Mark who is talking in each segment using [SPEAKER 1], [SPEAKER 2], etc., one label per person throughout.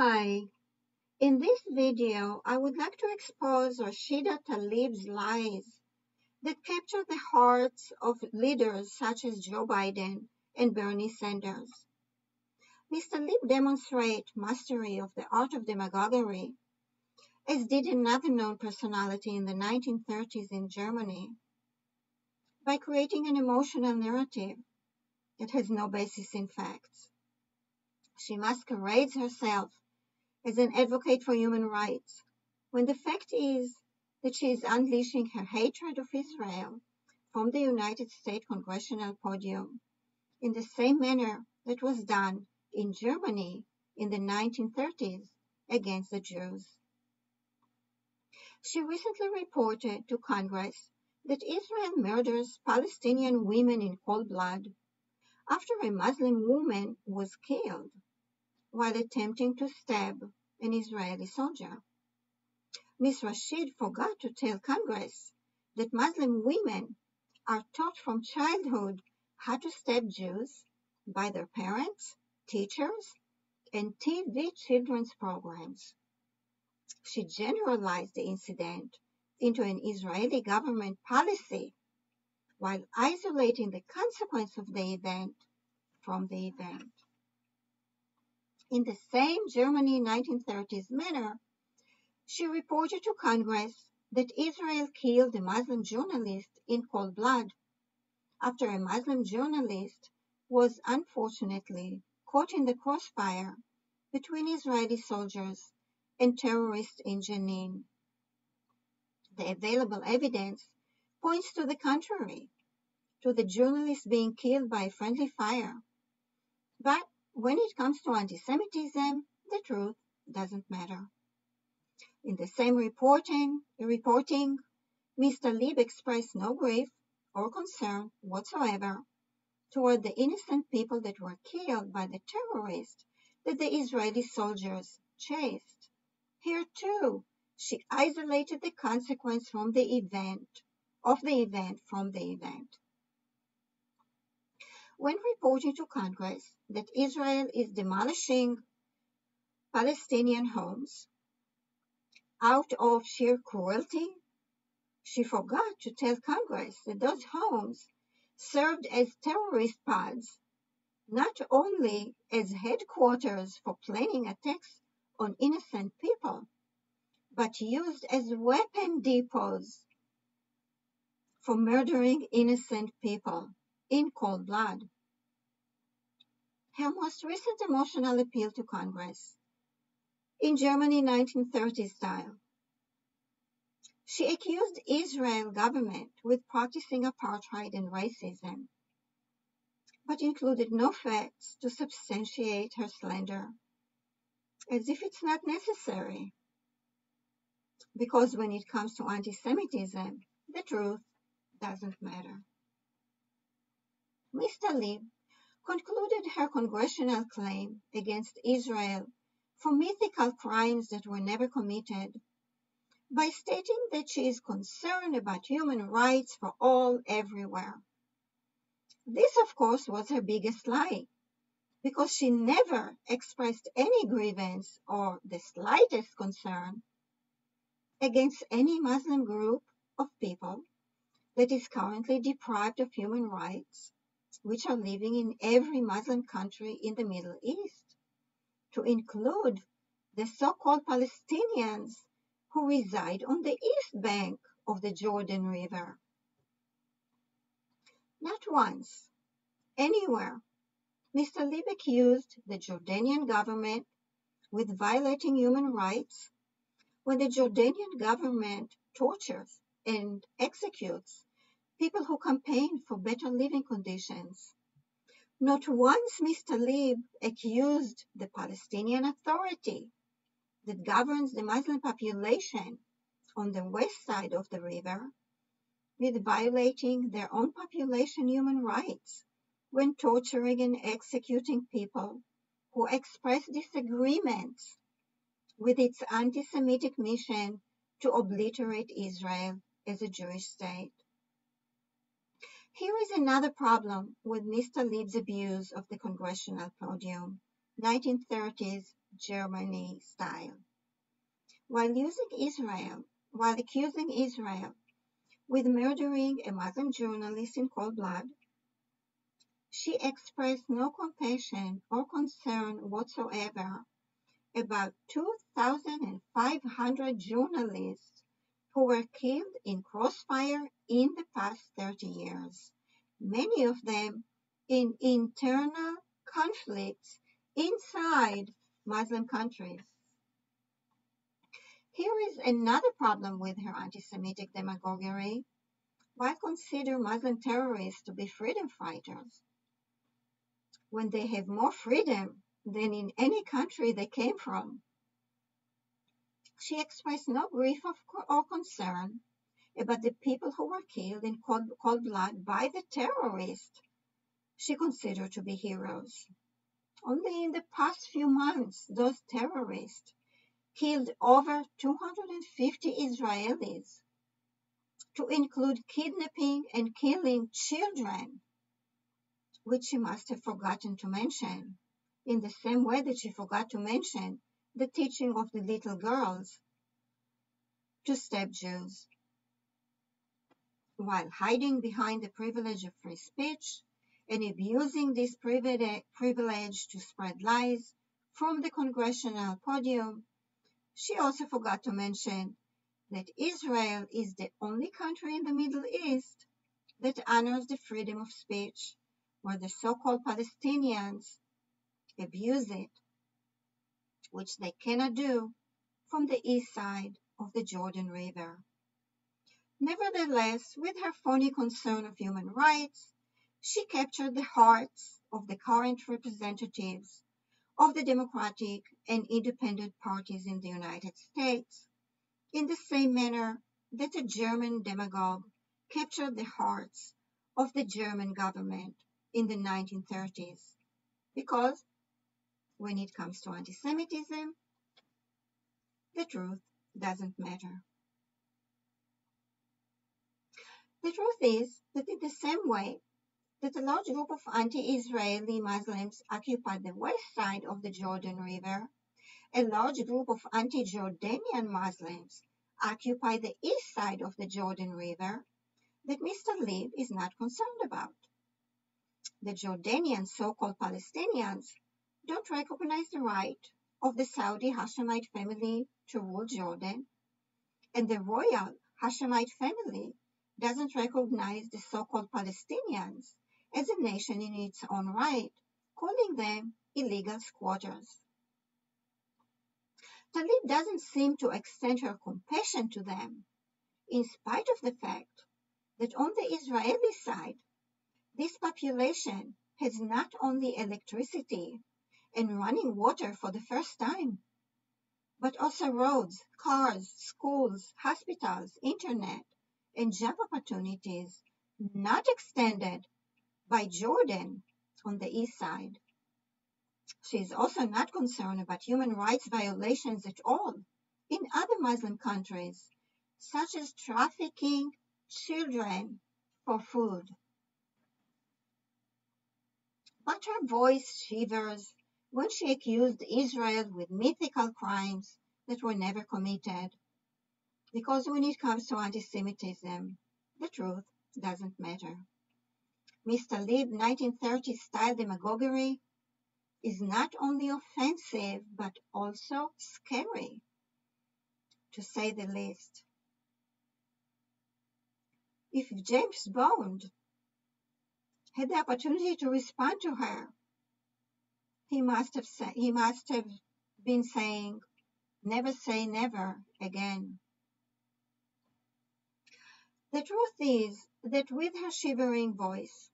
[SPEAKER 1] Hi, in this video, I would like to expose Rashida Tlaib's lies that capture the hearts of leaders such as Joe Biden and Bernie Sanders. Ms. Tlaib demonstrates mastery of the art of demagoguery, as did another known personality in the 1930s in Germany, by creating an emotional narrative that has no basis in facts. She masquerades herself as an advocate for human rights, when the fact is that she is unleashing her hatred of Israel from the United States congressional podium in the same manner that was done in Germany in the 1930s against the Jews. She recently reported to Congress that Israel murders Palestinian women in cold blood after a Muslim woman was killed while attempting to stab an Israeli soldier. Ms. Rashid forgot to tell Congress that Muslim women are taught from childhood how to stab Jews by their parents, teachers, and TV children's programs. She generalized the incident into an Israeli government policy while isolating the consequence of the event from the event. In the same Germany 1930s manner, she reported to Congress that Israel killed a Muslim journalist in cold blood after a Muslim journalist was unfortunately caught in the crossfire between Israeli soldiers and terrorists in Jenin. The available evidence points to the contrary, to the journalist being killed by friendly fire. But when it comes to anti-Semitism, the truth doesn't matter. In the same reporting, Ms. Tlaib expressed no grief or concern whatsoever toward the innocent people that were killed by the terrorists that the Israeli soldiers chased. Here too, she isolated the consequence from the event from the event. When reporting to Congress that Israel is demolishing Palestinian homes out of sheer cruelty, she forgot to tell Congress that those homes served as terrorist pods, not only as headquarters for planning attacks on innocent people, but used as weapon depots for murdering innocent people in cold blood. Her most recent emotional appeal to Congress, in Germany 1930s style, she accused Israel government with practicing apartheid and racism, but included no facts to substantiate her slander, as if it's not necessary. Because when it comes to anti-Semitism, the truth doesn't matter. Ms. Tlaib concluded her congressional claim against Israel for mythical crimes that were never committed by stating that she is concerned about human rights for all everywhere. This, of course, was her biggest lie, because she never expressed any grievance or the slightest concern against any Muslim group of people that is currently deprived of human rights, which are living in every Muslim country in the Middle East, to include the so-called Palestinians who reside on the east bank of the Jordan River. Not once, anywhere, Ms. Tlaib accused the Jordanian government with violating human rights when the Jordanian government tortures and executes people who campaign for better living conditions. Not once Ms. Tlaib accused the Palestinian Authority that governs the Muslim population on the west side of the river with violating their own population human rights when torturing and executing people who express disagreements with its anti-Semitic mission to obliterate Israel as a Jewish state. Here is another problem with Ms. Tlaib's abuse of the congressional podium, 1930s Germany style. While accusing Israel with murdering a Muslim journalist in cold blood, she expressed no compassion or concern whatsoever about 2,500 journalists who were killed in crossfire in the past 30 years, many of them in internal conflicts inside Muslim countries. Here is another problem with her anti-Semitic demagoguery. Why consider Muslim terrorists to be freedom fighters when they have more freedom than in any country they came from? She expressed no grief or concern about the people who were killed in cold blood by the terrorists she considered to be heroes. Only in the past few months, those terrorists killed over 250 Israelis, to include kidnapping and killing children, which she must have forgotten to mention, in the same way that she forgot to mention the teaching of the little girls to stab Jews. While hiding behind the privilege of free speech and abusing this privilege to spread lies from the congressional podium, she also forgot to mention that Israel is the only country in the Middle East that honors the freedom of speech, where the so-called Palestinians abuse it, which they cannot do from the east side of the Jordan River. Nevertheless, with her phony concern of human rights, she captured the hearts of the current representatives of the Democratic and Independent parties in the United States, in the same manner that a German demagogue captured the hearts of the German government in the 1930s. Because when it comes to anti-Semitism, the truth doesn't matter. The truth is that in the same way that a large group of anti-Israeli Muslims occupied the west side of the Jordan River, a large group of anti-Jordanian Muslims occupy the east side of the Jordan River, that Mr. Tlaib is not concerned about. The Jordanian so-called Palestinians don't recognize the right of the Saudi Hashemite family to rule Jordan, and the royal Hashemite family doesn't recognize the so-called Palestinians as a nation in its own right, calling them illegal squatters. Tlaib doesn't seem to extend her compassion to them, in spite of the fact that on the Israeli side, this population has not only electricity and running water for the first time, but also roads, cars, schools, hospitals, internet, and job opportunities not extended by Jordan on the east side. She is also not concerned about human rights violations at all in other Muslim countries, such as trafficking children for food. But her voice shivers when she accused Israel with mythical crimes that were never committed. Because when it comes to anti-Semitism, the truth doesn't matter. Mr. Tlaib's 1930s style demagoguery is not only offensive, but also scary, to say the least. If James Bond had the opportunity to respond to her, he must have been saying, "Never say never again." The truth is that with her shivering voice,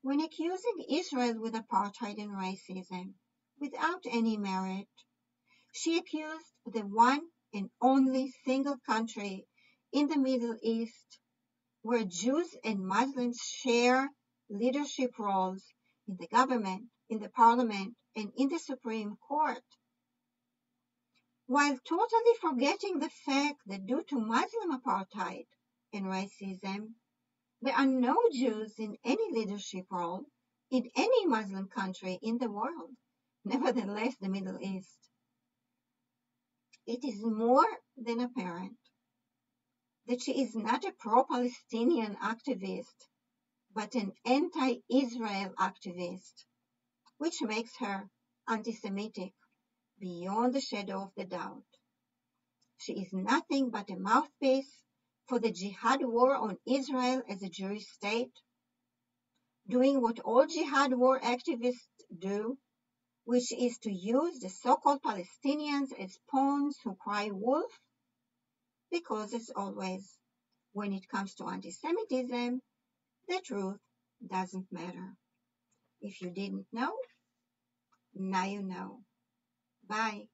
[SPEAKER 1] when accusing Israel with apartheid and racism without any merit, she accused the one and only single country in the Middle East where Jews and Muslims share leadership roles in the government, in the parliament, and in the Supreme Court, while totally forgetting the fact that due to Muslim apartheid and racism, there are no Jews in any leadership role in any Muslim country in the world, nevertheless the Middle East. It is more than apparent that she is not a pro-Palestinian activist, but an anti-Israel activist, which makes her anti-Semitic beyond the shadow of the doubt. She is nothing but a mouthpiece for the jihad war on Israel as a Jewish state, doing what all jihad war activists do, which is to use the so-called Palestinians as pawns who cry wolf, because as always, when it comes to anti-Semitism, the truth doesn't matter. If you didn't know, now you know. Bye.